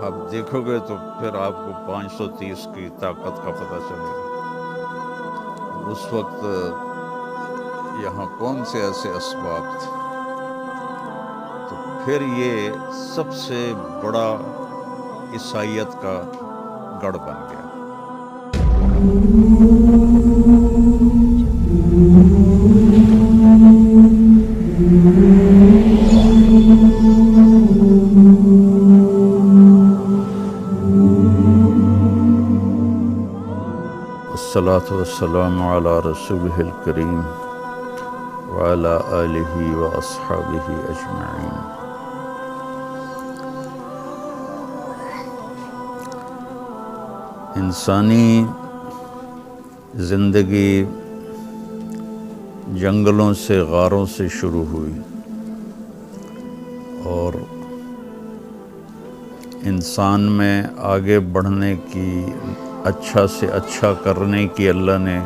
آپ دیکھو گے تو پھر آپ کو 530 کی طاقت کا پتہ چلے گا۔ اس وقت یہاں کون سے ایسے اسباب تھے؟ تو پھر یہ سب سے بڑا عیسائیت کا گڑھ بن گیا۔ الصلاۃ والسلام علی رسولہ الکریم وعلی آلہ واصحابہ اجمعین۔ انسانی زندگی جنگلوں سے، غاروں سے شروع ہوئی، اور انسان میں آگے بڑھنے کی، اچھا سے اچھا کرنے کی اللہ نے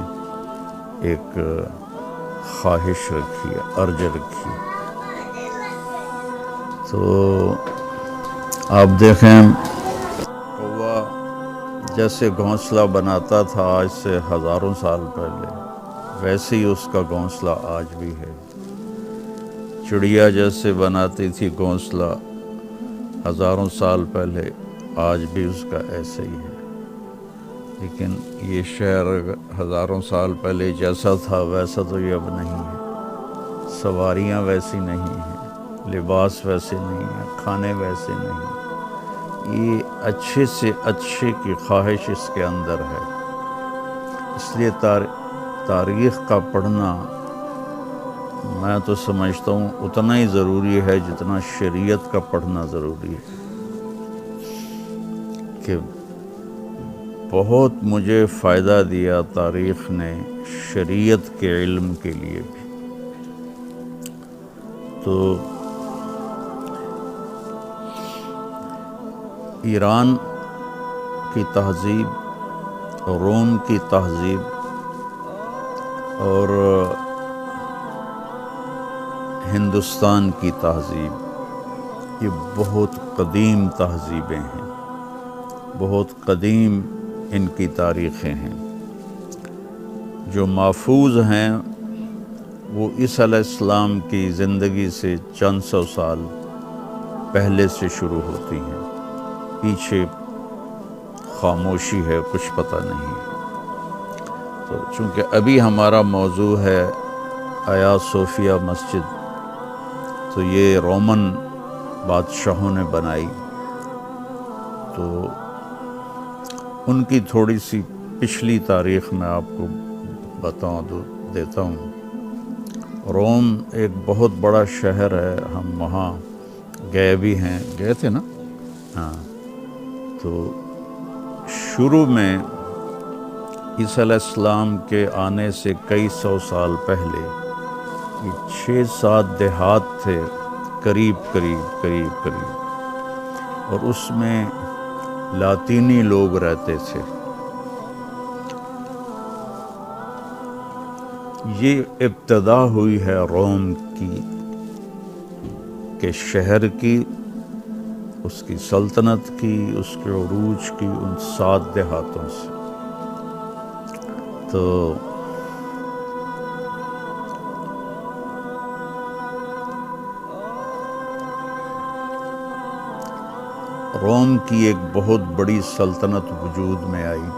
ایک خواہش رکھی، ارج رکھی۔ تو آپ دیکھیں، کوا جیسے گھونسلہ بناتا تھا آج سے ہزاروں سال پہلے، ویسے ہی اس کا گھونسلہ آج بھی ہے۔ چڑیا جیسے بناتی تھی گھونسلہ ہزاروں سال پہلے، آج بھی اس کا ایسے ہی ہے۔ لیکن یہ شہر ہزاروں سال پہلے جیسا تھا ویسا تو یہ اب نہیں ہے۔ سواریاں ویسی نہیں ہیں، لباس ویسے نہیں ہیں، کھانے ویسے نہیں ہیں۔ یہ اچھے سے اچھے کی خواہش اس کے اندر ہے۔ اس لیے تاریخ کا پڑھنا میں تو سمجھتا ہوں اتنا ہی ضروری ہے جتنا شریعت کا پڑھنا ضروری ہے، کہ بہت مجھے فائدہ دیا تاریخ نے شریعت کے علم کے لیے بھی۔ تو ایران کی تہذیب، روم کی تہذیب اور ہندوستان کی تہذیب، یہ بہت قدیم تہذیبیں ہیں، بہت قدیم ان کی تاریخیں ہیں۔ جو محفوظ ہیں وہ عیسیٰ علیہ السلام کی زندگی سے چند سو سال پہلے سے شروع ہوتی ہیں، پیچھے خاموشی ہے، کچھ پتہ نہیں ہے۔ تو چونکہ ابھی ہمارا موضوع ہے آیا صوفیہ مسجد، تو یہ رومن بادشاہوں نے بنائی، تو ان کی تھوڑی سی پچھلی تاریخ میں آپ کو دیتا ہوں۔ روم ایک بہت بڑا شہر ہے، ہم وہاں گئے بھی ہیں، گئے تھے نا؟ ہاں۔ تو شروع میں عیسیٰ علیہ السلام کے آنے سے کئی سو سال پہلے یہ 6-7 دیہات تھے، قریب قریب، اور اس میں لاطینی لوگ رہتے تھے۔ یہ ابتدا ہوئی ہے روم کی، کہ شہر کی، اس کی سلطنت کی، اس کے عروج کی، ان 7 دیہاتوں سے۔ تو روم کی ایک بہت بڑی سلطنت وجود میں آئی،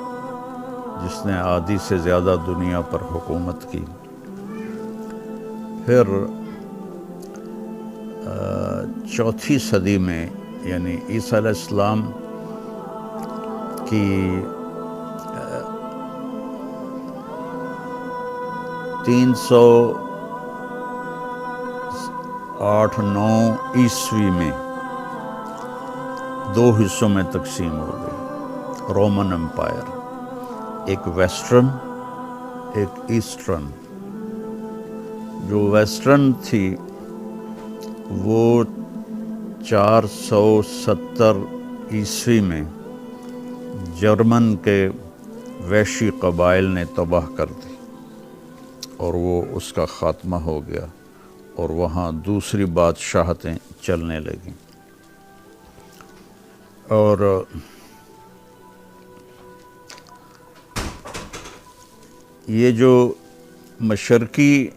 جس نے آدھی سے زیادہ دنیا پر حکومت کی۔ پھر 4 صدی میں، یعنی عیسیٰ علیہ السلام کی 308-9 عیسوی میں 2 حصوں میں تقسیم ہو گئی رومن امپائر، ایک ویسٹرن، ایک ایسٹرن۔ جو ویسٹرن تھی وہ 470 عیسوی میں جرمن کے وحشی قبائل نے تباہ کر دی، اور وہ اس کا خاتمہ ہو گیا، اور وہاں دوسری بادشاہتیں چلنے لگیں۔ اور یہ جو مشرقی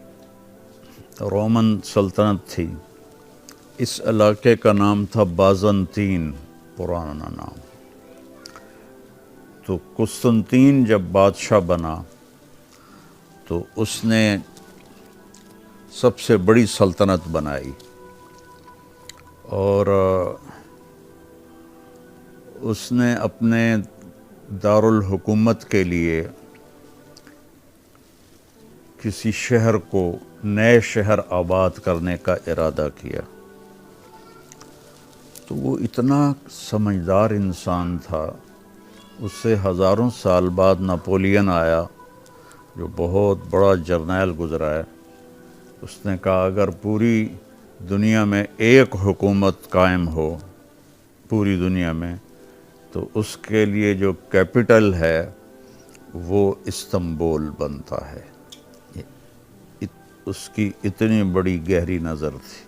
رومن سلطنت تھی، اس علاقے کا نام تھا بازنطین، پرانا نام۔ تو قسطنطین جب بادشاہ بنا تو اس نے سب سے بڑی سلطنت بنائی، اور اس نے اپنے دارالحکومت کے لیے کسی شہر کو، نئے شہر آباد کرنے کا ارادہ کیا۔ تو وہ اتنا سمجھدار انسان تھا، اس سے ہزاروں سال بعد ناپولین آیا جو بہت بڑا جرنیل گزرا ہے۔ اس نے کہا اگر پوری دنیا میں ایک حکومت قائم ہو پوری دنیا میں، تو اس کے لیے جو کیپٹل ہے وہ استنبول بنتا ہے۔ اس کی اتنی بڑی گہری نظر تھی۔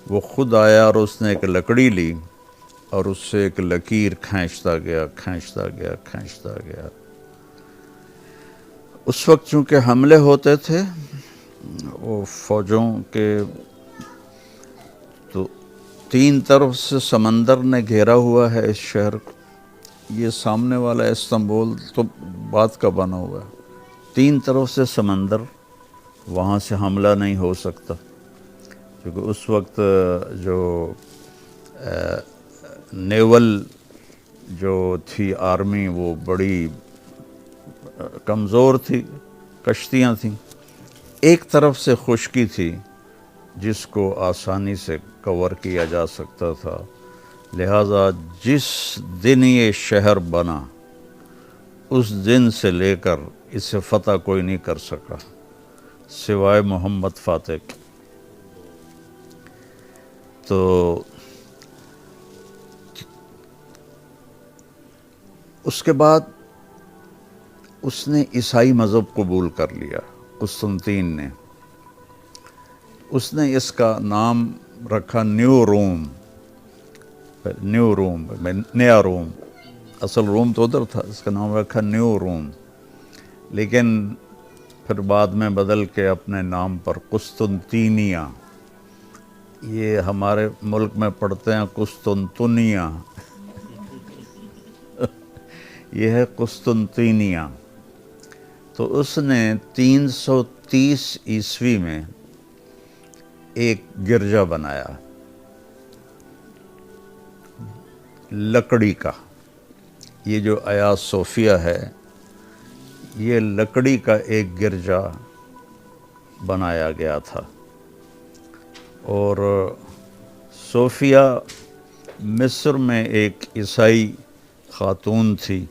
وہ خود آیا اور اس نے ایک لکڑی لی اور اس سے ایک لکیر کھینچتا گیا کھینچتا گیا کھینچتا گیا۔ اس وقت چونکہ حملے ہوتے تھے وہ فوجوں کے، تو تین طرف سے سمندر نے گھیرا ہوا ہے اس شہر کو۔ یہ سامنے والا استنبول تو بعد کا بنا ہوا ہے، تین طرف سے سمندر، وہاں سے حملہ نہیں ہو سکتا، کیونکہ اس وقت جو نیول جو تھی آرمی وہ بڑی کمزور تھی، کشتیاں تھیں، ایک طرف سے خشکی تھی جس کو آسانی سے کور کیا جا سکتا تھا، لہٰذا جس دن یہ شہر بنا اس دن سے لے کر اسے فتح کوئی نہیں کر سکا سوائے محمد فاتح کے۔ تو اس کے بعد اس نے عیسائی مذہب قبول کر لیا قسطنطین نے۔ اس نے اس کا نام رکھا نیو روم، نیو روم، نیا روم، اصل روم تو ادھر تھا، اس کا نام رکھا نیو روم، لیکن پھر بعد میں بدل کے اپنے نام پر قسطنطینیہ، یہ ہمارے ملک میں پڑھتے ہیں قسطنطنیہ، یہ ہے قسطنطینیہ۔ تو اس نے 330 عیسوی میں ایک گرجا بنایا لکڑی کا۔ یہ جو آیا صوفیہ ہے، یہ لکڑی کا ایک گرجا بنایا گیا تھا، اور صوفیہ مصر میں ایک عیسائی خاتون تھی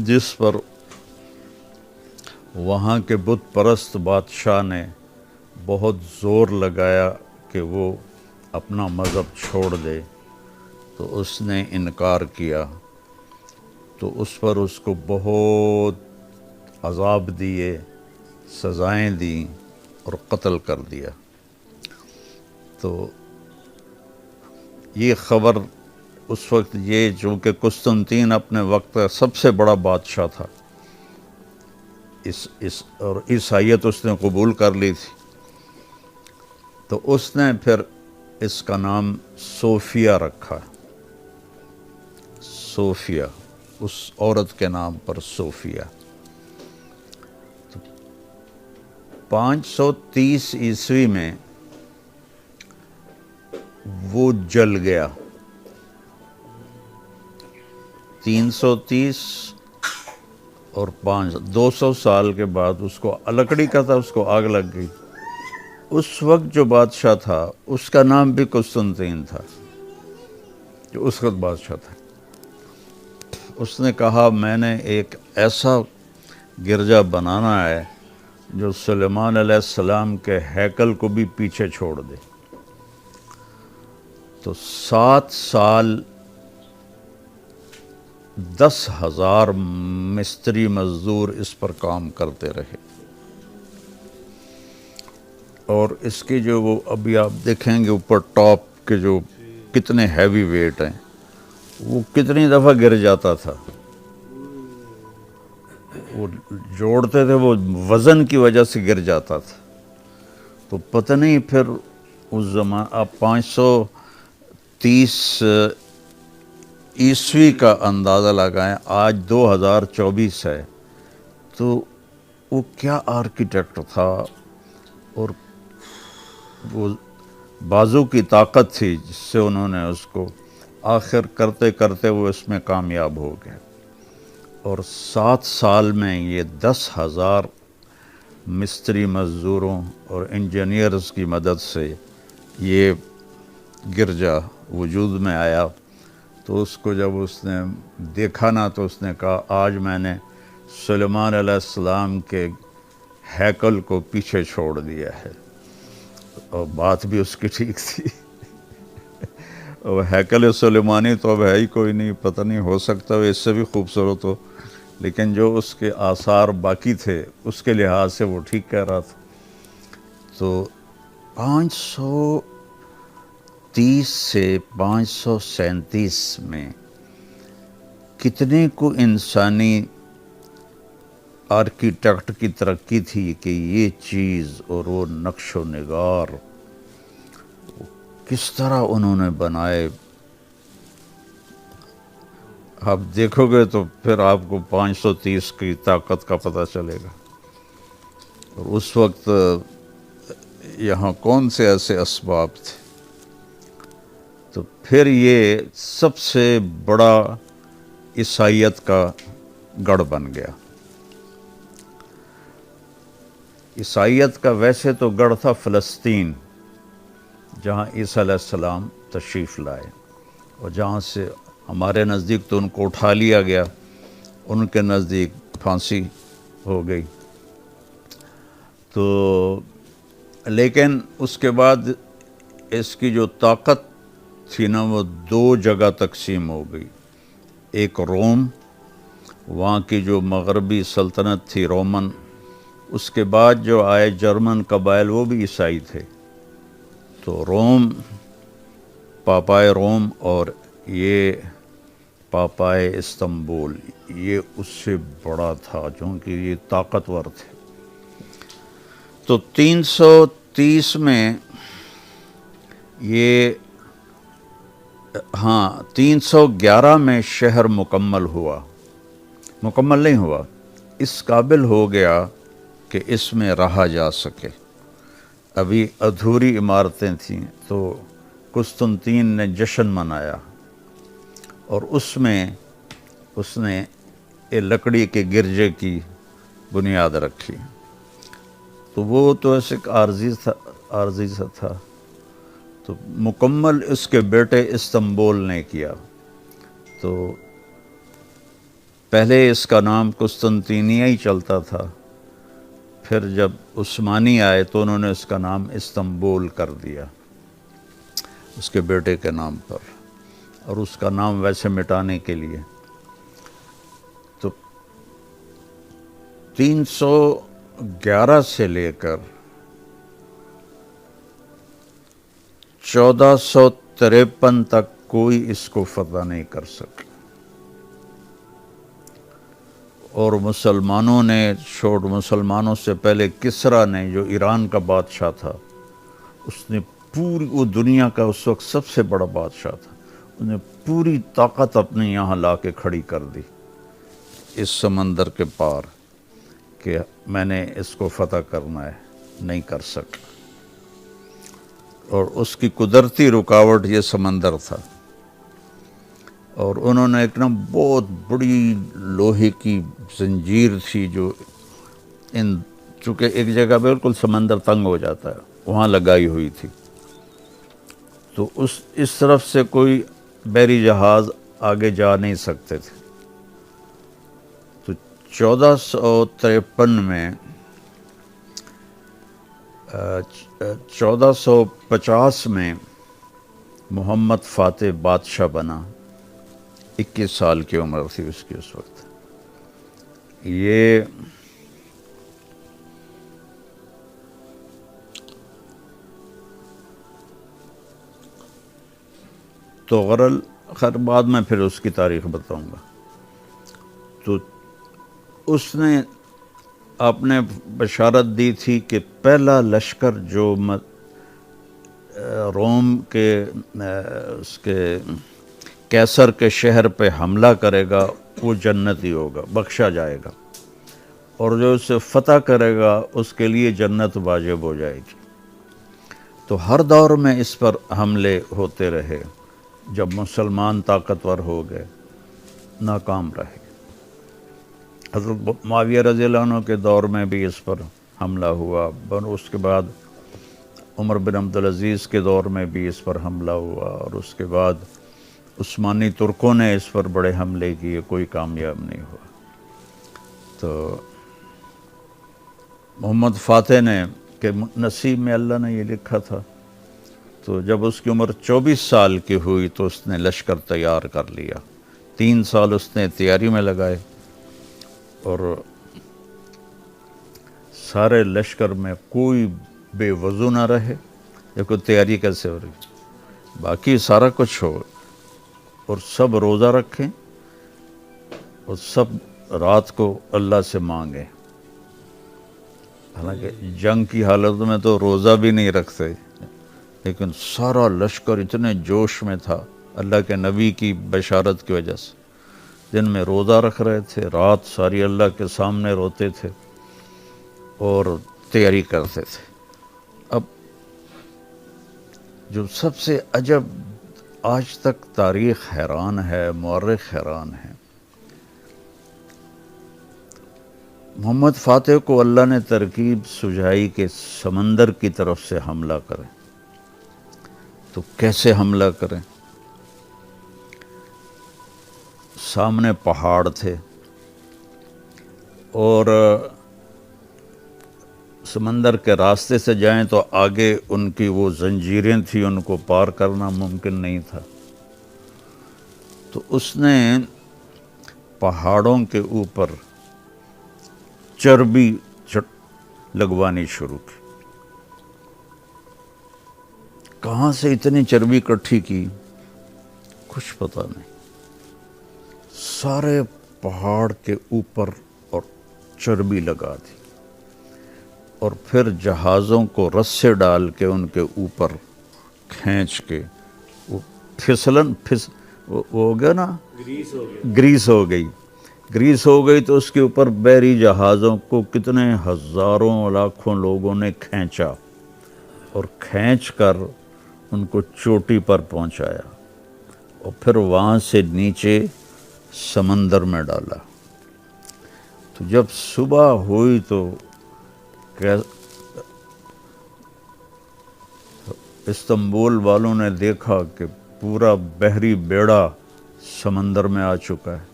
جس پر وہاں کے بت پرست بادشاہ نے بہت زور لگایا کہ وہ اپنا مذہب چھوڑ دے، تو اس نے انکار کیا، تو اس پر اس کو بہت عذاب دیے، سزائیں دیں اور قتل کر دیا۔ تو یہ خبر اس وقت، یہ چونکہ قسطنطین اپنے وقت کا سب سے بڑا بادشاہ تھا، اور عیسائیت اس نے قبول کر لی تھی، تو اس نے پھر اس کا نام صوفیہ رکھا، صوفیہ، اس عورت کے نام پر صوفیہ۔ 530 عیسوی میں وہ جل گیا، 330 اور 200 سال کے بعد اس کو، لکڑی کا تھا، اس کو آگ لگ گئی۔ اس وقت جو بادشاہ تھا اس کا نام بھی قسطنطین تھا، جو اس وقت بادشاہ تھا۔ اس نے کہا میں نے ایک ایسا گرجا بنانا ہے جو سلیمان علیہ السلام کے ہیکل کو بھی پیچھے چھوڑ دے۔ تو 7 سال 10,000 مستری مزدور اس پر کام کرتے رہے، اور اس کی جو وہ ابھی آپ دیکھیں گے اوپر ٹاپ کے جو کتنے ہیوی ویٹ ہیں، وہ کتنی دفعہ گر جاتا تھا، وہ جوڑتے تھے وہ وزن کی وجہ سے گر جاتا تھا. تو پتہ نہیں پھر اس زمان آپ 530 عیسوی کا اندازہ لگائیں، آج 2024 ہے، تو وہ کیا آرکیٹیکٹ تھا، اور وہ بازو کی طاقت تھی جس سے انہوں نے اس کو آخر کرتے کرتے وہ اس میں کامیاب ہو گئے. اور 7 سال میں یہ 10,000 مستری مزدوروں اور انجینئرز کی مدد سے یہ گرجا وجود میں آیا. تو اس کو جب اس نے دیکھا نا تو اس نے کہا آج میں نے سلیمان علیہ السلام کے ہیکل کو پیچھے چھوڑ دیا ہے. اور بات بھی اس کی ٹھیک تھی. اور ہیکل سلیمانی تو اب ہے ہی کوئی نہیں، پتہ نہیں ہو سکتا وہ اس سے بھی خوبصورت ہو، لیکن جو اس کے آثار باقی تھے اس کے لحاظ سے وہ ٹھیک کہہ رہا تھا. تو 530 سے 537 میں کتنے کو انسانی آرکیٹیکٹ کی ترقی تھی کہ یہ چیز اور وہ نقش و نگار کس طرح انہوں نے بنائے. آپ دیکھو گے تو پھر آپ کو 530 کی طاقت کا پتہ چلے گا. اور اس وقت یہاں کون سے ایسے اسباب تھے. تو پھر یہ سب سے بڑا عیسائیت کا گڑھ بن گیا. عیسائیت کا ویسے تو گڑھ تھا فلسطین، جہاں عیسیٰ علیہ السلام تشریف لائے، اور جہاں سے ہمارے نزدیک تو ان کو اٹھا لیا گیا، ان کے نزدیک پھانسی ہو گئی. تو لیکن اس کے بعد اس کی جو طاقت تھی نا وہ 2 جگہ تقسیم ہو گئی. ایک روم، وہاں کی جو مغربی سلطنت تھی رومن، اس کے بعد جو آئے جرمن قبائل وہ بھی عیسائی تھے. تو روم، پاپائے روم، اور یہ پاپائے استنبول، یہ اس سے بڑا تھا چونکہ یہ طاقتور تھے. تو 330 میں یہ 311 میں شہر مکمل نہیں ہوا، اس قابل ہو گیا کہ اس میں رہا جا سکے. ابھی ادھوری عمارتیں تھیں. تو قسطنطین نے جشن منایا، اور اس میں اس نے ایک لکڑی کے گرجے کی بنیاد رکھی. تو وہ تو ایسے عارضی سا تھا. تو مکمل اس کے بیٹے استنبول نے کیا. تو پہلے اس کا نام قسطنطینیہ ہی چلتا تھا، پھر جب عثمانی آئے تو انہوں نے اس کا نام استنبول کر دیا اس کے بیٹے کے نام پر، اور اس کا نام ویسے مٹانے کے لیے. تو 311 سے لے کر 1453 تک کوئی اس کو فتح نہیں کر سکا. اور مسلمانوں نے مسلمانوں سے پہلے کسریٰ نے، جو ایران کا بادشاہ تھا، اس نے پوری، وہ دنیا کا اس وقت سب سے بڑا بادشاہ تھا، اس نے پوری طاقت اپنے یہاں لا کے کھڑی کر دی اس سمندر کے پار، کہ میں نے اس کو فتح کرنا ہے، نہیں کر سکا. اور اس کی قدرتی رکاوٹ یہ سمندر تھا. اور انہوں نے ایک نا بہت بڑی لوہے کی زنجیر تھی جو چونکہ ایک جگہ بالکل سمندر تنگ ہو جاتا ہے، وہاں لگائی ہوئی تھی. تو اس طرف سے کوئی بحری جہاز آگے جا نہیں سکتے تھے. تو 1453 میں 1450 میں محمد فاتح بادشاہ بنا. 21 سال کی عمر تھی اس کی اس وقت. یہ تغرل، خیر بعد میں پھر اس کی تاریخ بتاؤں گا. تو اس نے آپ نے بشارت دی تھی کہ پہلا لشکر جو روم کے اس کے کیسر کے شہر پہ حملہ کرے گا وہ جنتی ہوگا، بخشا جائے گا، اور جو اسے فتح کرے گا اس کے لیے جنت واجب ہو جائے گی. تو ہر دور میں اس پر حملے ہوتے رہے. جب مسلمان طاقتور ہو گئے ناکام رہے. حضرت معاویہ رضی اللہ عنہ کے دور میں بھی اس پر حملہ ہوا، اس کے بعد عمر بن عبدالعزیز کے دور میں بھی اس پر حملہ ہوا، اور اس کے بعد عثمانی ترکوں نے اس پر بڑے حملے کیے، کوئی کامیاب نہیں ہوا. تو محمد فاتح نے کہ نصیب میں اللہ نے یہ لکھا تھا، تو جب اس کی عمر 24 سال کی ہوئی تو اس نے لشکر تیار کر لیا. 3 سال اس نے تیاری میں لگائے، اور سارے لشکر میں کوئی بے وضو نہ رہے. دیکھو تیاری کیسے ہو رہی، باقی سارا کچھ ہو، اور سب روزہ رکھیں، اور سب رات کو اللہ سے مانگیں. حالانکہ جنگ کی حالت میں تو روزہ بھی نہیں رکھتے، لیکن سارا لشکر اتنے جوش میں تھا اللہ کے نبی کی بشارت کی وجہ سے. دن میں روزہ رکھ رہے تھے، رات ساری اللہ کے سامنے روتے تھے اور تیاری کرتے تھے. اب جو سب سے عجب، آج تک تاریخ حیران ہے، مورخ حیران ہے. محمد فاتح کو اللہ نے ترکیب سجائی کہ سمندر کی طرف سے حملہ کریں. تو کیسے حملہ کریں؟ سامنے پہاڑ تھے، اور سمندر کے راستے سے جائیں تو آگے ان کی وہ زنجیریں تھیں، ان کو پار کرنا ممکن نہیں تھا. تو اس نے پہاڑوں کے اوپر چربی لگوانی شروع کی. کہاں سے اتنی چربی اکٹھی کی کچھ پتہ نہیں. سارے پہاڑ کے اوپر اور چربی لگا دی، اور پھر جہازوں کو رسے ڈال کے ان کے اوپر کھینچ کے وہ وہ ہو گیا نا، گریس ہو گئی. تو اس کے اوپر بحری جہازوں کو کتنے ہزاروں لاکھوں لوگوں نے کھینچا، اور کھینچ کر ان کو چوٹی پر پہنچایا، اور پھر وہاں سے نیچے سمندر میں ڈالا. تو جب صبح ہوئی تو استنبول والوں نے دیکھا کہ پورا بحری بیڑا سمندر میں آ چکا ہے.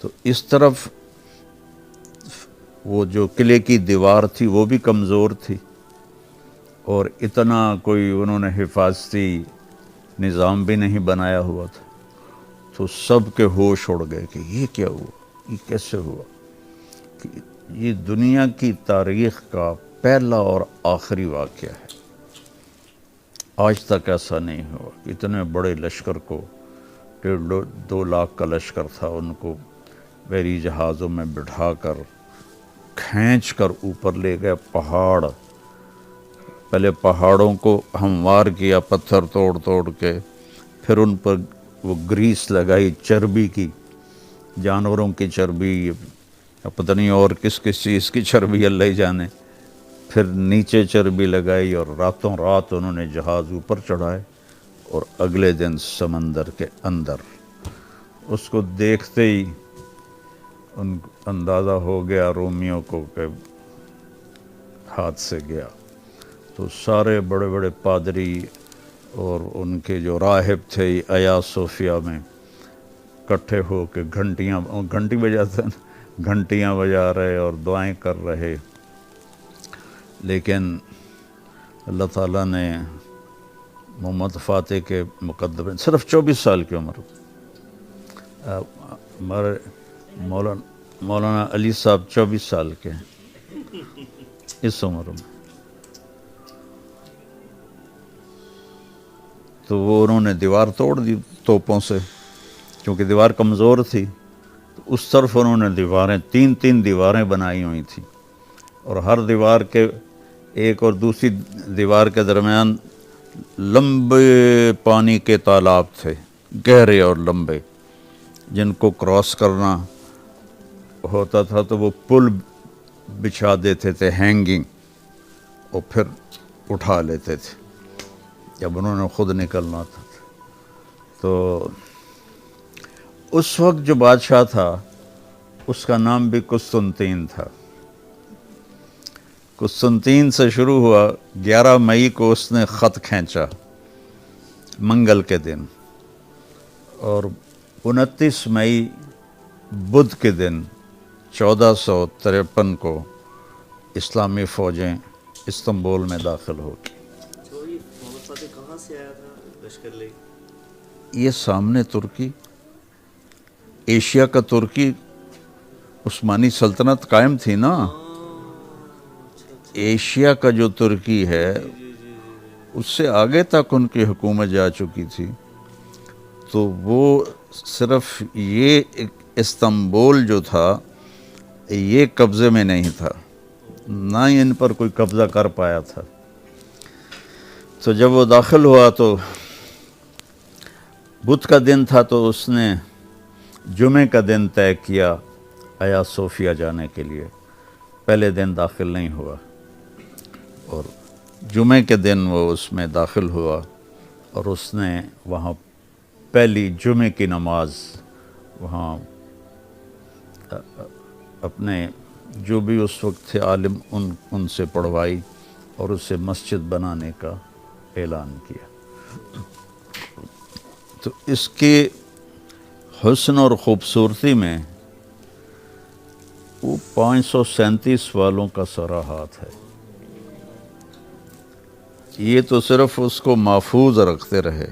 تو اس طرف وہ جو قلعے کی دیوار تھی وہ بھی کمزور تھی، اور اتنا کوئی انہوں نے حفاظتی نظام بھی نہیں بنایا ہوا تھا. تو سب کے ہوش اڑ گئے کہ یہ کیا ہوا، یہ کیسے ہوا. کہ یہ دنیا کی تاریخ کا پہلا اور آخری واقعہ ہے. آج تک ایسا نہیں ہوا. اتنے بڑے لشکر کو، 1.5-2 لاکھ کا لشکر تھا، ان کو بحری جہازوں میں بٹھا کر کھینچ کر اوپر لے گئے. پہاڑ، پہلے پہاڑوں کو ہموار کیا پتھر توڑ توڑ کے، پھر ان پر وہ گریس لگائی چربی کی، جانوروں کی چربی، پتہ نہیں اور کس کس چیز کی چربی اللہ ہی جانے. پھر نیچے چربی لگائی، اور راتوں رات انہوں نے جہاز اوپر چڑھائے، اور اگلے دن سمندر کے اندر. اس کو دیکھتے ہی ان اندازہ ہو گیا رومیوں کو کہ ہاتھ سے گیا. تو سارے بڑے بڑے پادری اور ان کے جو راہب تھے آیا صوفیہ میں اکٹھے ہو کے گھنٹی بجاتے ہیں، گھنٹیاں بجا رہے اور دعائیں کر رہے. لیکن اللہ تعالیٰ نے محمد فاتح کے مقدمے، صرف 24 سال کی عمر، ہمارے مولانا علی صاحب 24 سال کے ہیں اس عمر میں. تو وہ انہوں نے دیوار توڑ دی توپوں سے، کیونکہ دیوار کمزور تھی، تو اس طرف انہوں نے دیواریں تین دیواریں بنائی ہوئی تھیں، اور ہر دیوار کے ایک اور دوسری دیوار کے درمیان لمبے پانی کے تالاب تھے، گہرے اور لمبے، جن کو کراس کرنا ہوتا تھا تو وہ پل بچھا دیتے تھے ہینگنگ، اور پھر اٹھا لیتے تھے جب انہوں نے خود نکلنا تھا۔ تو اس وقت جو بادشاہ تھا اس کا نام بھی قسطنطین تھا۔ قسطنطین سے شروع ہوا، 11 مئی کو اس نے خط کھینچا منگل کے دن، اور 29 مئی بدھ کے دن 1453 کو اسلامی فوجیں استنبول میں داخل ہو گئی۔ تو یہ محمد فاتح کہاں سے آیا تھا لشکر لے؟ یہ سامنے ترکی، ایشیا کا ترکی، عثمانی سلطنت قائم تھی نا، ایشیا کا جو ترکی ہے اس سے آگے تک ان کی حکومت جا چکی تھی، تو وہ صرف یہ استنبول جو تھا یہ قبضے میں نہیں تھا، نہ ہی ان پر کوئی قبضہ کر پایا تھا۔ تو جب وہ داخل ہوا تو بدھ کا دن تھا، تو اس نے جمعے کا دن طے کیا آیا صوفیہ جانے کے لیے، پہلے دن داخل نہیں ہوا، اور جمعے کے دن وہ اس میں داخل ہوا، اور اس نے وہاں پہلی جمعے کی نماز وہاں اپنے جو بھی اس وقت تھے عالم ان سے پڑھوائی، اور اسے مسجد بنانے کا اعلان کیا۔ تو اس کے حسن اور خوبصورتی میں وہ 537 والوں کا سارا ہاتھ ہے۔ یہ تو صرف اس کو محفوظ رکھتے رہے۔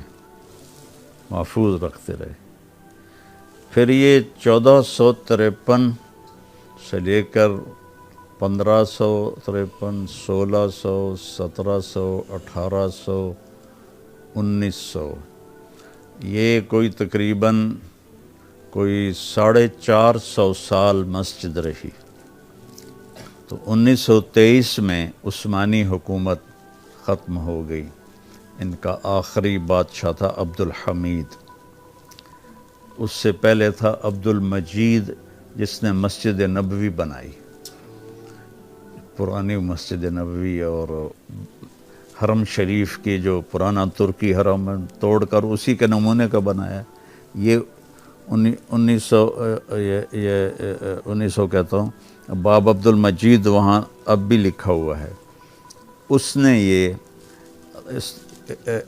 پھر یہ 1453 سے لے کر 1553، 1600، 1700، 1800، 1900، یہ کوئی تقریباً کوئی 450 سال مسجد رہی۔ تو 1923 میں عثمانی حکومت ختم ہو گئی۔ ان کا آخری بادشاہ تھا عبد الحمید، اس سے پہلے تھا عبد المجید، جس نے مسجد نبوی بنائی، پرانی مسجد نبوی، اور حرم شریف کی جو پرانا ترکی حرم توڑ کر اسی کے نمونے کا بنایا۔ یہ 1900 کہتا ہوں، باب عبد المجید وہاں اب بھی لکھا ہوا ہے۔ اس نے یہ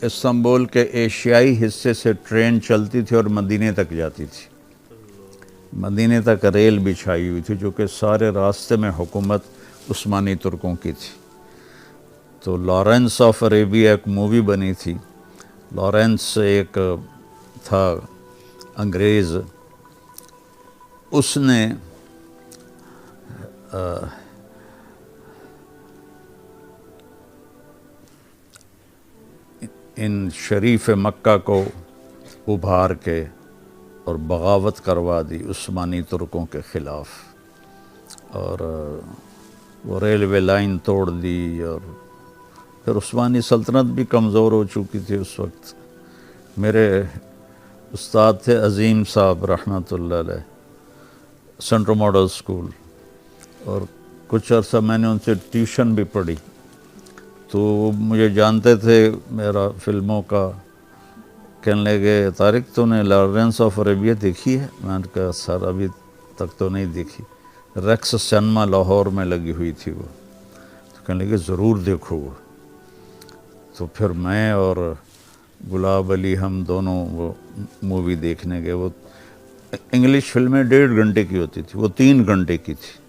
استنبول کے ایشیائی حصے سے ٹرین چلتی تھی اور مدینے تک جاتی تھی، مدینے تک ریل بچھائی ہوئی تھی، جو کہ سارے راستے میں حکومت عثمانی ترکوں کی تھی۔ تو لارنس آف عربیہ ایک مووی بنی تھی، لارنس ایک تھا انگریز، اس نے ان شریف مکہ کو ابھار کے اور بغاوت کروا دی عثمانی ترکوں کے خلاف، اور وہ ریلوے لائن توڑ دی، اور پھر عثمانی سلطنت بھی کمزور ہو چکی تھی اس وقت۔ میرے استاد تھے عظیم صاحب رحمۃ اللہ علیہ، سینٹرل ماڈل اسکول، اور کچھ عرصہ میں نے ان سے ٹیوشن بھی پڑھی، تو وہ مجھے جانتے تھے میرا فلموں کا، کہنے لگے طارق تو نے لارنس آف عربیہ دیکھی ہے؟ میں نے کہا سر ابھی تک تو نہیں دیکھی، ریکس سینما لاہور میں لگی ہوئی تھی وہ، تو کہنے لگے ضرور دیکھو وہ۔ تو پھر میں اور گلاب علی ہم دونوں وہ مووی دیکھنے گئے۔ وہ انگلش فلمیں 1.5 گھنٹے کی ہوتی تھی، وہ 3 گھنٹے کی تھی۔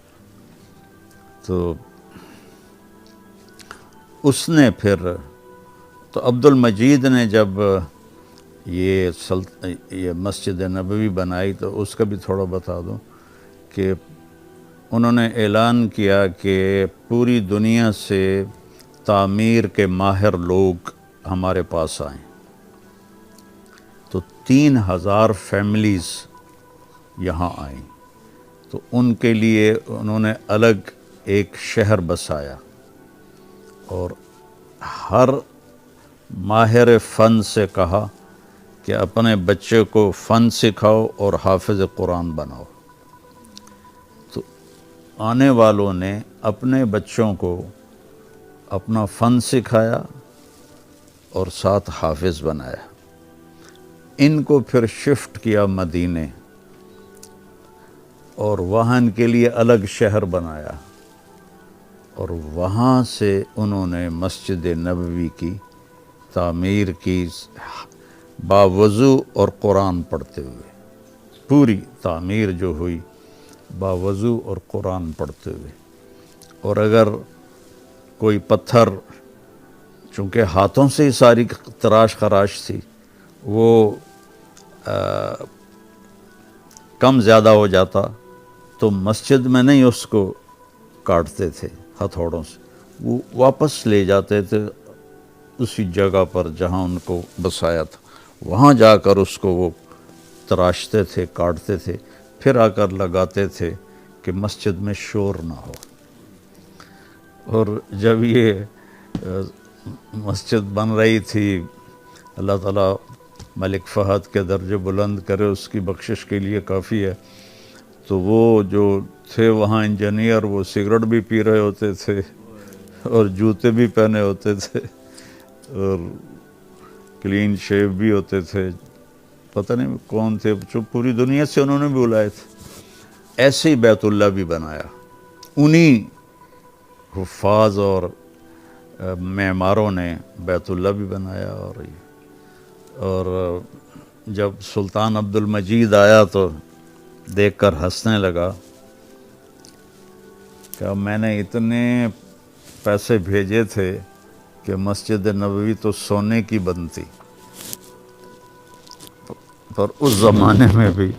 تو اس نے پھر تو عبد المجید نے جب یہ مسجد نبوی بنائی، تو اس کا بھی تھوڑا بتا دوں کہ انہوں نے اعلان کیا کہ پوری دنیا سے تعمیر کے ماہر لوگ ہمارے پاس آئیں، تو 3000 فیملیز یہاں آئیں، تو ان کے لیے انہوں نے الگ ایک شہر بسایا، اور ہر ماہر فن سے کہا کہ اپنے بچے کو فن سکھاؤ اور حافظ قرآن بناؤ۔ تو آنے والوں نے اپنے بچوں کو اپنا فن سکھایا اور ساتھ حافظ بنایا۔ ان کو پھر شفٹ کیا مدینے، اور وہاں ان کے لیے الگ شہر بنایا، اور وہاں سے انہوں نے مسجد نبوی کی تعمیر کی، باوضو اور قرآن پڑھتے ہوئے۔ پوری تعمیر جو ہوئی باوضو اور قرآن پڑھتے ہوئے۔ اور اگر کوئی پتھر، چونکہ ہاتھوں سے ہی ساری تراش خراش تھی، وہ کم زیادہ ہو جاتا تو مسجد میں نہیں اس کو کاٹتے تھے ہتھوڑوں سے، وہ واپس لے جاتے تھے اسی جگہ پر جہاں ان کو بسایا تھا، وہاں جا کر اس کو وہ تراشتے تھے، کاٹتے تھے، پھر آ کر لگاتے تھے کہ مسجد میں شور نہ ہو۔ اور جب یہ مسجد بن رہی تھی، اللہ تعالیٰ ملک فہد کے درجے بلند کرے، اس کی بخشش کے لیے کافی ہے، تو وہ جو تھے وہاں انجینئر، وہ سگریٹ بھی پی رہے ہوتے تھے اور جوتے بھی پہنے ہوتے تھے اور کلین شیو بھی ہوتے تھے، پتہ نہیں کون تھے، جو پوری دنیا سے انہوں نے بھی بلائے تھے۔ ایسے ہی بیت اللہ بھی بنایا، انہی حفاظ اور معماروں نے بیت اللہ بھی بنایا۔ اور جب سلطان عبد المجید آیا تو دیکھ کر ہنسنے لگا کہ میں نے اتنے پیسے بھیجے تھے کہ مسجد نبوی تو سونے کی بنتی، پر اس زمانے میں بھی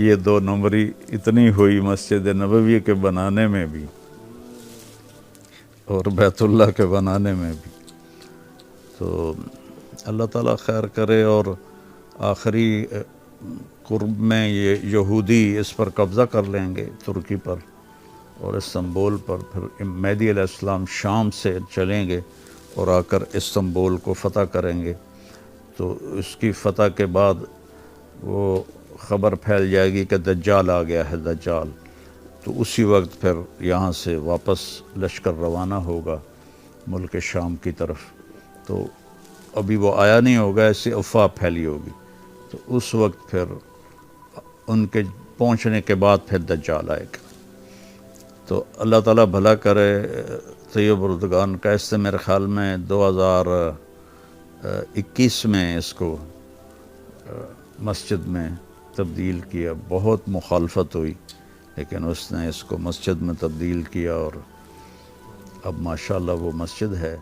یہ 2 نمبری اتنی ہوئی مسجد نبوی کے بنانے میں بھی اور بیت اللہ کے بنانے میں بھی۔ تو اللہ تعالیٰ خیر کرے، اور آخری قرب میں یہ یہودی اس پر قبضہ کر لیں گے، ترکی پر اور استنبول پر، پھر مہدی علیہ السلام شام سے چلیں گے اور آ کر استنبول کو فتح کریں گے۔ تو اس کی فتح کے بعد وہ خبر پھیل جائے گی کہ دجال آ گیا ہے، دجال، تو اسی وقت پھر یہاں سے واپس لشکر روانہ ہوگا ملک شام کی طرف۔ تو ابھی وہ آیا نہیں ہوگا، ایسی افواہ پھیلی ہوگی، تو اس وقت پھر ان کے پہنچنے کے بعد پھر دجال آئے گا۔ تو اللہ تعالیٰ بھلا کرے۔ طیب اردگان کا اس سے میرے خیال میں 2021 میں اس کو مسجد میں تبدیل کیا، بہت مخالفت ہوئی، لیکن اس نے اس کو مسجد میں تبدیل کیا، اور اب ماشاءاللہ وہ مسجد ہے۔